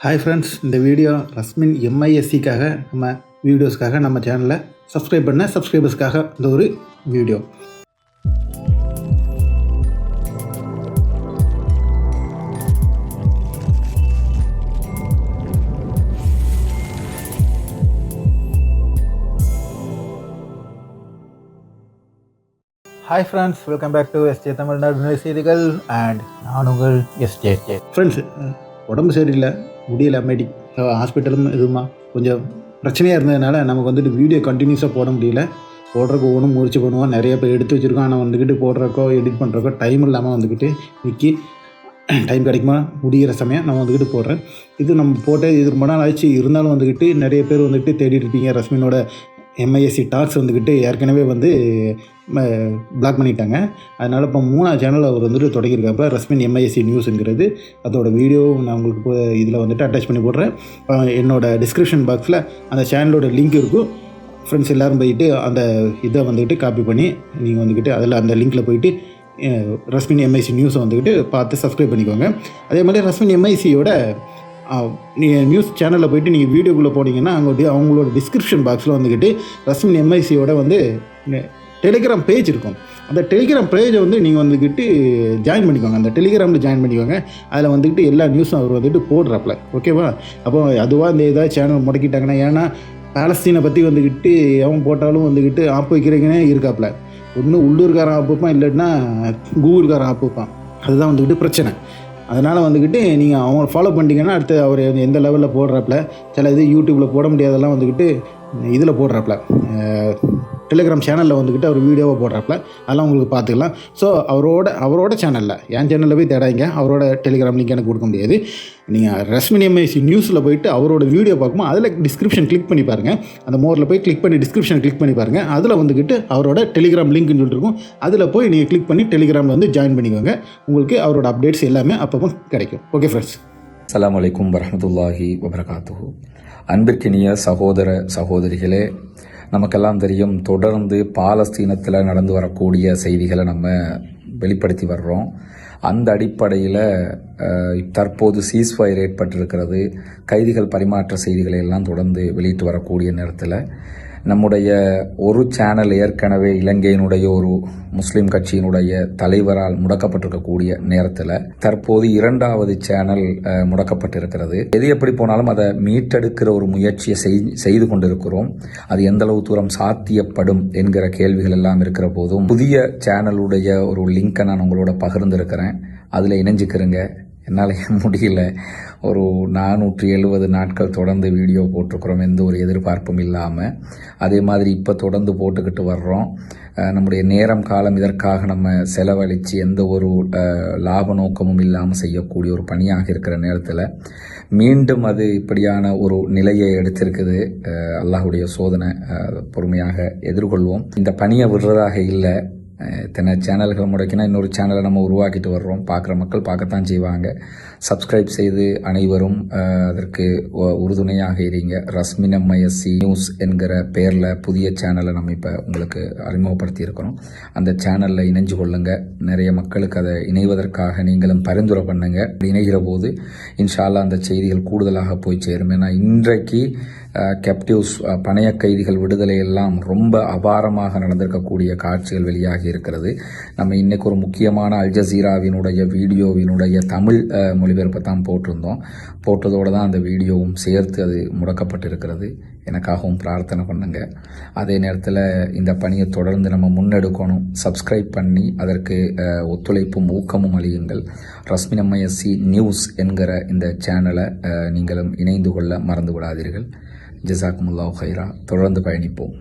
Hi friends, இந்த video ரஸ்மின் எம்ஐஎஸ்சிக்காக நம்ம வீடியோஸ்க்காக நம்ம சேனலை சப்ஸ்கிரைப் பண்ண சப்ஸ்கிரைபர்ஸ்க்காக இந்த ஒரு video. Hi friends, welcome back to SJ Tamil Nadu செய்திகள் அண்ட் நான் உங்கள் எஸ்ஜே. ஃப்ரெண்ட்ஸ், உடம்பு சரியில்லை, முடியல, ஹாஸ்பிட்டலும் இதுமா கொஞ்சம் பிரச்சனையாக இருந்ததுனால நமக்கு வந்துட்டு வீடியோ கண்டினியூஸாக போட முடியல. போடுறக்கு ஒவ்வொன்றும் முயற்சி பண்ணுவோம், நிறைய பேர் எடுத்து வச்சுருக்கோம். ஆனால் வந்துக்கிட்டு போடுறக்கோ எடிட் பண்ணுறக்கோ டைம் இல்லாமல் வந்துக்கிட்டு நிற்கி டைம் கிடைக்குமா முடிகிற சமயம் நான் வந்துக்கிட்டு போடுறேன். இது நம்ம போட்டு இது ரொம்ப நாள் ஆச்சு. இருந்தாலும் வந்துக்கிட்டு நிறைய பேர் வந்துக்கிட்டு தேடிட்டு இருப்பீங்க. ரஸ்மினோட எம்ஐஎஸ்சி டாக்ஸ் வந்துக்கிட்டு ஏற்கனவே வந்து பிளாக் பண்ணிட்டாங்க. அதனால் இப்போ 3ஆவது சேனல் அவர் வந்துட்டு தொடங்கியிருக்காப்ப ரஸ்மின் எம்ஐஎஸ்சி நியூஸுங்கிறது. அதோட வீடியோ நான் உங்களுக்கு இப்போ இதில் வந்துட்டு அட்டாச் பண்ணி போடுறேன். என்னோடய டிஸ்கிரிப்ஷன் பாக்ஸில் அந்த சேனலோட லிங்க் இருக்கும். ஃப்ரெண்ட்ஸ் எல்லோரும் போயிட்டு அந்த இதை வந்துக்கிட்டு காப்பி பண்ணி நீங்கள் வந்துக்கிட்டு அதில் அந்த லிங்க்கில் போயிட்டு ரஸ்மின் எம்ஐசி நியூஸை வந்துக்கிட்டு பார்த்து சப்ஸ்கிரைப் பண்ணிக்கோங்க. அதே மாதிரி ரஸ்மின் எம்ஐசியோட நீங்கள் நியூஸ் சேனலில் போய்ட்டு நீங்கள் வீடியோக்குள்ளே போனீங்கன்னா அவங்களோட டிஸ்கிரிப்ஷன் பாக்ஸில் வந்துக்கிட்டு ரஸ்மின் எம்ஐசியோட வந்து டெலிகிராம் பேஜ் இருக்கும். அந்த டெலிகிராம் பேஜை வந்து நீங்கள் வந்துக்கிட்டு ஜாயின் பண்ணிக்கோங்க. அந்த டெலிகிராமில் ஜாயின் பண்ணிக்கோங்க. அதில் வந்துக்கிட்டு எல்லா நியூஸும் அவர் வந்துட்டு போடுறாப்புல. ஓகேவா? அப்போ அதுவாக இந்த ஏதாவது சேனல் முடக்கிட்டாங்கன்னா, ஏன்னா பாலஸ்தீனை பற்றி வந்துக்கிட்டு எவன் போட்டாலும் வந்துக்கிட்டு ஆப்பு வைக்கிறீங்கன்னே இருக்காப்புல. ஒன்று உள்ளூர்காரன் ஆப்பு வைப்பான், இல்லைன்னா கூகுள்காரன் ஆப்பு வைப்பான். அதுதான் வந்துக்கிட்டு பிரச்சனை. அதனால் வந்துக்கிட்டு நீங்கள் அவங்கள ஃபாலோ பண்ணிட்டீங்கன்னா அடுத்து அவர் எந்த லெவலில் போடுறாப்புல, சில இது யூடியூப்பில் போட முடியாதெல்லாம் வந்துக்கிட்டு இதில் போடுறாப்புல, டெலிகிராம் சேனலில் வந்துக்கிட்டு அவர் வீடியோவை போடுறாப்புல. அதெல்லாம் உங்களுக்கு பார்த்துக்கலாம். ஸோ அவரோட சேனலில், என் சேனலில் போய் தேடாங்க, அவரோட டெலிகிராம் லிங்க் எனக்கு கொடுக்க முடியாது. நீங்கள் ரஸ்மின் எம்ஐசி நியூஸில் போய்ட்டு அவரோட வீடியோ பார்க்கும்போது அதில் டிஸ்கிரிப்ஷன் கிளிக் பண்ணி பாருங்கள். அந்த மோரில் போய் கிளிக் பண்ணி டிஸ்கிரிப்ஷன் கிளிக் பண்ணி பாருங்கள். அதில் வந்துக்கிட்டு அவரோட டெலிகிராம் லிங்க்னு சொல்லிட்டு இருக்கும். அதில் போய் நீங்கள் கிளிக் பண்ணி டெலிகிராமில் வந்து ஜாயின் பண்ணிக்கோங்க. உங்களுக்கு அவரோட அப்டேட்ஸ் எல்லாமே அப்பப்போ கிடைக்கும். ஓகே ஃப்ரெண்ட்ஸ், அஸ்ஸலாமு அலைக்கும் வரஹ்மத்துல்லாஹி வபரகாத்துஹு. அன்பிற்கினிய சகோதர சகோதரிகளே, நமக்கெல்லாம் தெரியும், தொடர்ந்து பாலஸ்தீனத்தில் நடந்து வரக்கூடிய செய்திகளை நம்ம வெளிப்படுத்தி வர்றோம். அந்த அடிப்படையில் தற்போது சீஸ்ஃபயர் ஏற்பட்டிருக்கிறது. கைதிகள் பரிமாற்ற செய்திகளை எல்லாம் தொடர்ந்து வெளியிட்டு வரக்கூடிய நேரத்தில் நம்முடைய ஒரு சேனல் ஏற்கனவே இலங்கையினுடைய ஒரு முஸ்லீம் கட்சியினுடைய தலைவரால் முடக்கப்பட்டிருக்கக்கூடிய நேரத்தில் தற்போது 2வது சேனல் முடக்கப்பட்டிருக்கிறது. எது எப்படி போனாலும் அதை மீட்டெடுக்கிற ஒரு முயற்சியை செய்து கொண்டிருக்கிறோம். அது எந்த அளவு தூரம் சாத்தியப்படும் என்கிற கேள்விகள் எல்லாம் இருக்கிற போதும் புதிய சேனலுடைய ஒரு லிங்கை நான் உங்களோட பகிர்ந்திருக்கிறேன். அதில் இணைஞ்சிக்கிறேங்க. என்னால் முடியல. ஒரு 470 நாட்கள் தொடர்ந்து வீடியோ போட்டிருக்கிறோம், எந்த ஒரு எதிர்பார்ப்பும் இல்லாமல். அதே மாதிரி இப்போ தொடர்ந்து போட்டுக்கிட்டு வர்றோம். நம்முடைய நேரம் காலம் இதற்காக நம்ம செலவழித்து எந்த ஒரு லாப நோக்கமும் இல்லாமல் செய்யக்கூடிய ஒரு பணியாக இருக்கிற நேரத்தில் மீண்டும் அது இப்படியான ஒரு நிலையை எடுத்திருக்குது. அல்லாஹுடைய சோதனை, பொறுமையாக எதிர்கொள்வோம். இந்த பணியை விடுறதாக இல்லை. இத்தனை சேனல்கள் முடக்கினா இன்னொரு சேனலை நம்ம உருவாக்கிட்டு வர்றோம். பார்க்குற மக்கள் பார்க்கத்தான் செய்வாங்க. சப்ஸ்கிரைப் செய்து அனைவரும் அதற்கு உறுதுணையாக இருங்க. ரஸ்மின் எம்ஐஎஸ்சி நியூஸ் என்கிற பெயரில் புதிய சேனலை நம்ம இப்போ உங்களுக்கு அறிமுகப்படுத்தி இருக்கிறோம். அந்த சேனலில் இணைஞ்சு கொள்ளுங்க. நிறைய மக்களுக்கு அதை இணைவதற்காக நீங்களும் பரிந்துரை பண்ணுங்க. இணைகிற போது இன்ஷா அல்லாஹ் அந்த செய்திகள் கூடுதலாக போய் சேரும். ஏன்னா இன்றைக்கு கேப்டிவ்ஸ், பணைய கைதிகள் விடுதலை எல்லாம் ரொம்ப அபாரமாக நடந்திருக்கக்கூடிய காட்சிகள் வெளியாகி இருக்கிறது. நம்ம இன்னைக்கு ஒரு முக்கியமான அல் ஜசீராவினுடைய வீடியோவினுடைய தமிழ் மொழிபெயர்ப்பை தான் போட்டதோடு தான் அந்த வீடியோவும் சேர்த்து அது முடக்கப்பட்டிருக்கிறது. எனக்காகவும் பிரார்த்தனை பண்ணுங்க. அதே நேரத்தில் இந்த பணியை தொடர்ந்து நம்ம முன்னெடுக்கணும். சப்ஸ்கிரைப் பண்ணி அதற்கு ஒத்துழைப்பும் ஊக்கமும் அளியுங்கள். ரஸ்மின் எம்ஐஎஸ்சி நியூஸ் என்கிற இந்த சேனலை நீங்களும் இணைந்து கொள்ள மறந்து விடாதீர்கள். ஜஸாக்குமுல்லாஹு ஹைரா. தொடர்ந்து பயணிப்போம்.